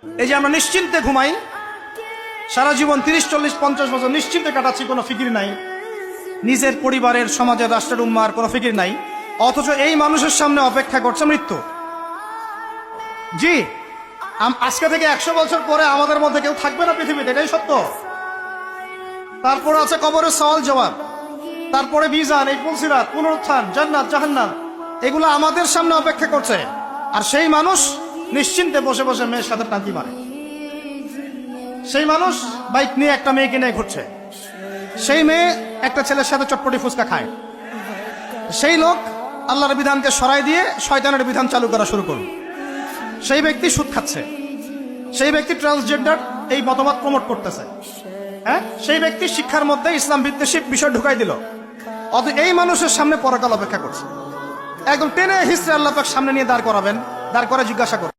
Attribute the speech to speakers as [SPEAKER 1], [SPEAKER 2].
[SPEAKER 1] এই যে আমরা নিশ্চিন্তে ঘুমাই, সারা জীবন 30-40-50 বছর নিশ্চিন্তে কাটাচ্ছি, কোনো ফিকির নাই, নিজের পরিবারের, সমাজের, রাষ্ট্রের, উম্মার কোনো ফিকির নাই, অথচ এই মানুষের সামনে অপেক্ষা করছে মৃত্যু। জি, আজকে থেকে 100 বছর পরে আমাদের মধ্যে কেউ থাকবে না পৃথিবীতে, এটাই সত্য। তারপরে আছে কবরের সওয়াল জবাব, তারপরে মিজান, এই পুলসিরাত, পুনরুত্থান, জান্নাত, জাহান্নাম, এগুলো আমাদের সামনে অপেক্ষা করছে। আর সেই মানুষ নিশ্চিন্তে বসে বসে মেয়ের সাথে টাঙ্কি মারে। সেই মানুষ বাইক নিয়ে একটা মেয়েকে নিয়ে ঘুরছে, সেই মেয়ে একটা ছেলের সাথে চটপটি ফুচকা খায়। সেই লোক আল্লাহর বিধানকে সরাই দিয়ে শয়তানের বিধান চালু করা শুরু করল। সেই ব্যক্তি সুদ খাচ্ছে, সেই ব্যক্তি ট্রান্সজেন্ডার এই মতবাদ প্রমোট করতেছে, হ্যাঁ, সেই ব্যক্তি শিক্ষার মধ্যে ইসলাম বিদ্বেষী বিষয় ঢুকাই দিল। অত এই মানুষের সামনে পরকাল অপেক্ষা করছে। একদম টেনে হিস্ট্রি আল্লাহ পাক সামনে নিয়ে দাঁড় করাবেন, দাঁড় করে জিজ্ঞাসা করবেন,